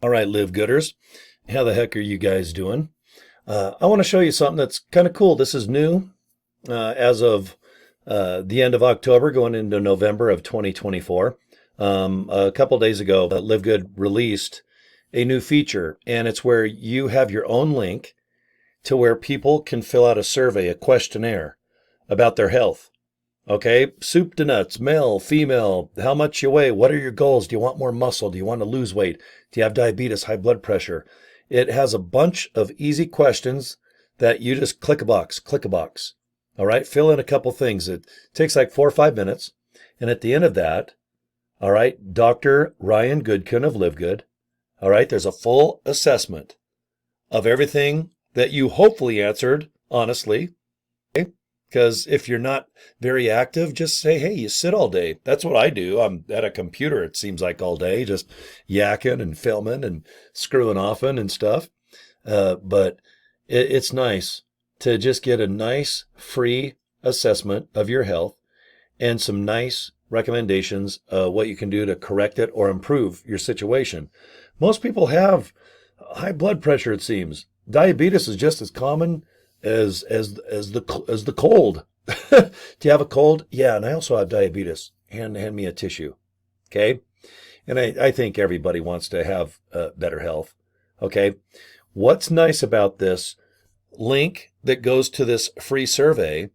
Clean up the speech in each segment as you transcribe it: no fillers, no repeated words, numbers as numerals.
All right, Live Gooders. How the heck are you guys doing? I want to show you something that's kind of cool. This is new as of the end of October, going into November of 2024. A couple days ago, Live Good released a new feature, and it's where you have your own link to where people can fill out a survey, a questionnaire about their health. Okay, soup to nuts, male, female, how much you weigh, what are your goals? Do you want more muscle? Do you want to lose weight? Do you have diabetes, high blood pressure? It has a bunch of easy questions that you just click a box. All right, fill in a couple things. It takes like 4 or 5 minutes. And at the end of that, all right, Dr. Ryan Goodkin of Live Good, all right, there's a full assessment of everything that you hopefully answered honestly. Because if you're not very active, just say, hey, you sit all day. That's what I do. I'm at a computer, it seems like all day, just yakking and filming and screwing off and stuff. But it's nice to just get a nice free assessment of your health and some nice recommendations of what you can do to correct it or improve your situation. Most people have high blood pressure, it seems. Diabetes is just as common as the cold. Do you have a cold? Yeah, and I also have diabetes. Hand me a tissue. Okay? And I think everybody wants to have better health. Okay? What's nice about this link that goes to this free survey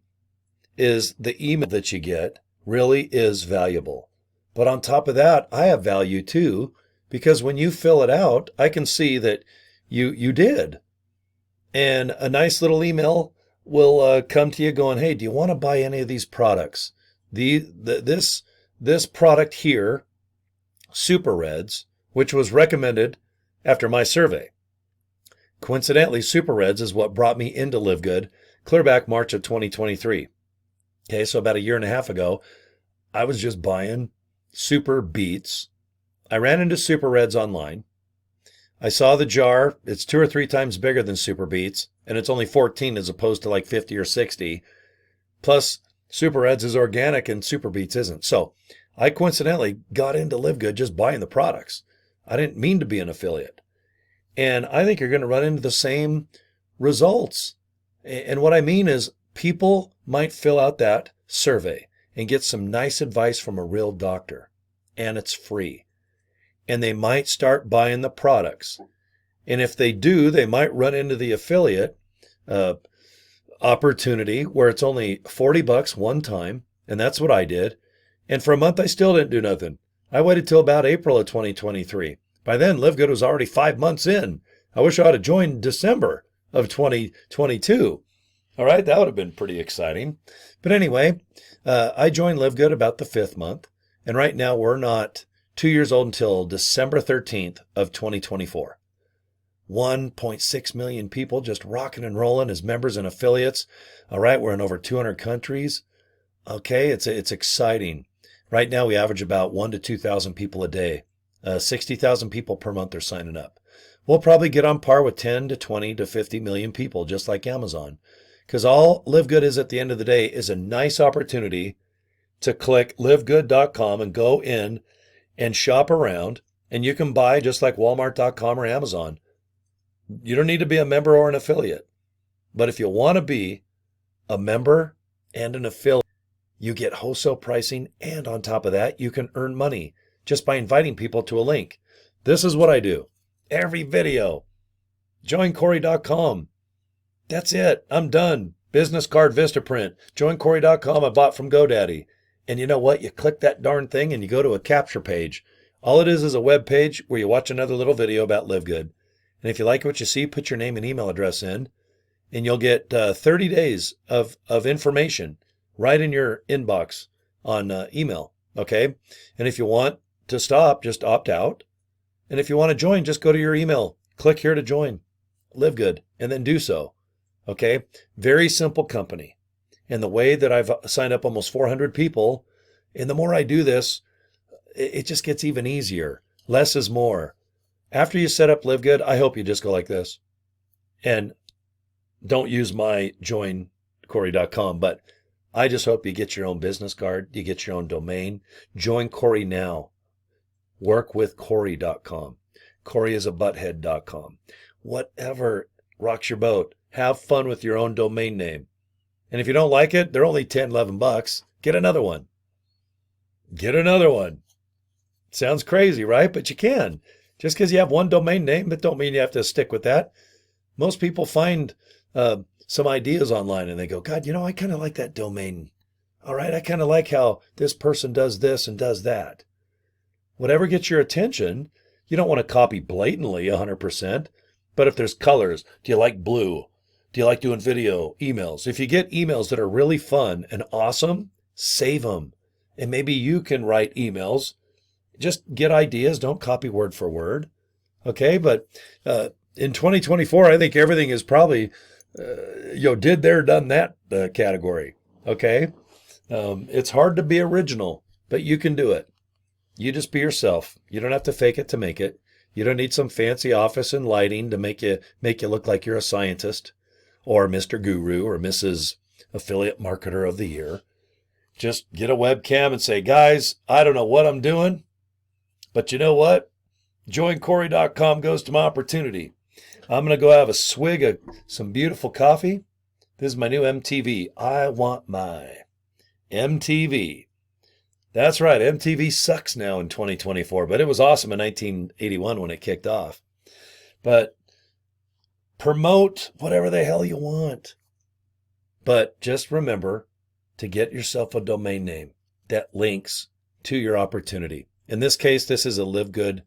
is the email that you get really is valuable. But on top of that, I have value too, because when you fill it out, I can see that you did. And a nice little email will come to you going, hey, do you want to buy any of these products? This product here, Super Reds, which was recommended after my survey. Coincidentally, Super Reds is what brought me into Live Good clear back March of 2023. Okay, so about a year and a half ago, I was just buying Super Beets. I ran into Super Reds online. I saw the jar. It's 2 or 3 times bigger than Super Beets, and it's only 14 as opposed to like 50 or 60. Plus, Super Reds is organic and Super Beets isn't. So I coincidentally got into Live Good just buying the products. I didn't mean to be an affiliate. And I think you're going to run into the same results. And what I mean is people might fill out that survey and get some nice advice from a real doctor, and it's free. And they might start buying the products. And if they do, they might run into the affiliate opportunity where it's only $40 one time. And that's what I did. And for a month, I still didn't do nothing. I waited till about April of 2023. By then, Live Good was already 5 months in. I wish I would have joined December of 2022. All right, that would have been pretty exciting. But anyway, I joined Live Good about the 5th month. And right now, we're not 2 years old until December 13th of 2024. 1.6 million people just rocking and rolling as members and affiliates. All right, we're in over 200 countries. Okay, it's exciting. Right now, we average about 1,000 to 2,000 people a day. 60,000 people per month are signing up. We'll probably get on par with 10 to 20 to 50 million people, just like Amazon. Because all Live Good is at the end of the day is a nice opportunity to click livegood.com and go in and shop around, and you can buy just like Walmart.com or Amazon. You don't need to be a member or an affiliate. But if you want to be a member and an affiliate, you get wholesale pricing, and on top of that, you can earn money just by inviting people to a link. This is what I do. Every video. joincory.com. That's it. I'm done. Business card Vistaprint. joincory.com I bought from GoDaddy. And you know what? You click that darn thing and you go to a capture page. All it is a web page where you watch another little video about Live Good. And if you like what you see, put your name and email address in, and you'll get 30 days of information right in your inbox on email. Okay? And if you want to stop, just opt out. And if you want to join, just go to your email. Click here to join Live Good, and then do so. Okay? Very simple company. And the way that I've signed up almost 400 people, and the more I do this, it just gets even easier. Less is more. After you set up Live Good, I hope you just go like this. And don't use my joincory.com, but I just hope you get your own business card, you get your own domain. Join Cory now. Workwithcory.com. coryisaButthead.com. Whatever rocks your boat. Have fun with your own domain name. And if you don't like it, they're only 10, 11 bucks. Get another one. Get another one. Sounds crazy, right? But you can. Just because you have one domain name, that don't mean you have to stick with that. Most people find some ideas online and they go, God, I kind of like that domain. All right, I kind of like how this person does this and does that. Whatever gets your attention, you don't want to copy blatantly 100%. But if there's colors, do you like blue? Do you like doing video, emails? If you get emails that are really fun and awesome, save them. And maybe you can write emails. Just get ideas. Don't copy word for word. Okay, but in 2024, I think everything is probably, did there, done that category. Okay, it's hard to be original, but you can do it. You just be yourself. You don't have to fake it to make it. You don't need some fancy office and lighting to make you look like you're a scientist or Mr. Guru or Mrs. Affiliate Marketer of the Year. Just get a webcam and say, guys, I don't know what I'm doing, but you know what? Joincory.com goes to my opportunity. I'm going to go have a swig of some beautiful coffee. This is my new MTV. I want my MTV. That's right. MTV sucks now in 2024, but it was awesome in 1981 when it kicked off. But promote whatever the hell you want. But just remember to get yourself a domain name that links to your opportunity. In this case, this is a Live Good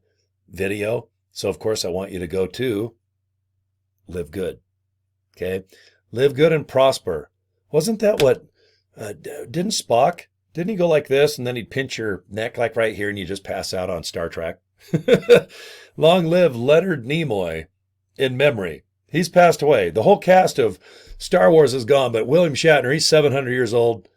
video. So, of course, I want you to go to Live Good. Okay? Live good and prosper. Wasn't that what, didn't Spock, didn't he go like this and then he'd pinch your neck like right here and you just pass out on Star Trek? Long live Leonard Nimoy in memory. He's passed away. The whole cast of Star Wars is gone, but William Shatner, he's 700 years old,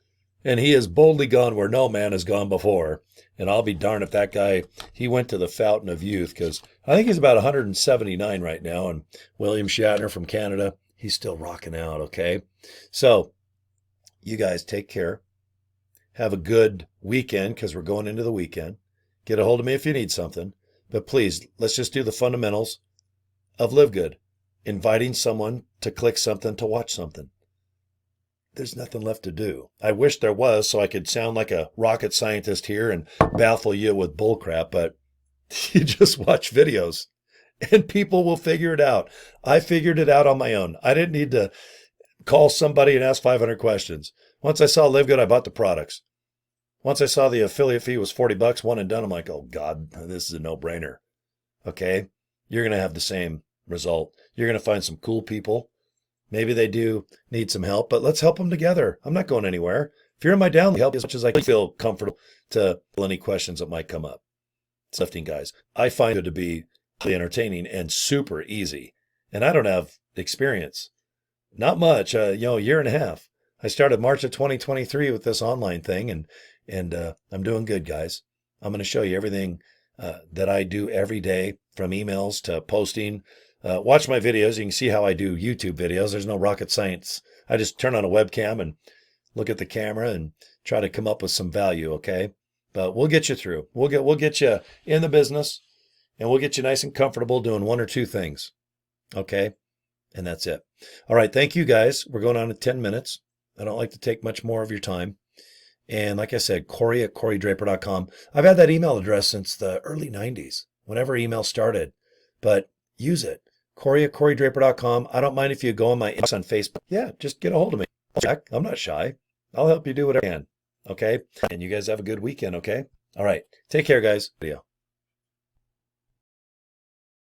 and he has boldly gone where no man has gone before. And I'll be darned if that guy, he went to the fountain of youth, because I think he's about 179 right now, and William Shatner from Canada, he's still rocking out, okay? So, you guys take care. Have a good weekend, because we're going into the weekend. Get a hold of me if you need something. But please, let's just do the fundamentals of Live Good. Inviting someone to click something to watch something. There's nothing left to do. I wish there was so I could sound like a rocket scientist here and baffle you with bullcrap, but you just watch videos and people will figure it out. I figured it out on my own. I didn't need to call somebody and ask 500 questions. Once I saw Live Good, I bought the products. Once I saw the affiliate fee was $40, one and done, I'm like, oh God, this is a no-brainer. Okay? You're going to have the same result. You're going to find some cool people. Maybe they do need some help, but let's help them together. I'm not going anywhere. If you're in my download, help as much as I feel comfortable to any questions that might come up. Lifting guys, I find it to be entertaining and super easy. And I don't have experience. Not much, a year and a half. I started March of 2023 with this online thing, and I'm doing good, guys. I'm going to show you everything that I do every day, from emails to posting. Watch my videos. You can see how I do YouTube videos. There's no rocket science. I just turn on a webcam and look at the camera and try to come up with some value, okay? But we'll get you through. We'll get you in the business, and we'll get you nice and comfortable doing one or two things, okay? And that's it. All right, thank you, guys. We're going on to 10 minutes. I don't like to take much more of your time. And like I said, Cory at CoryDraper.com. I've had that email address since the early 90s, whenever email started. But use it. Cory at CoryDraper.com. I don't mind if you go on my inbox on Facebook. Yeah, just get a hold of me. Check. I'm not shy. I'll help you do whatever I can. Okay? And you guys have a good weekend, okay? All right. Take care, guys. Video.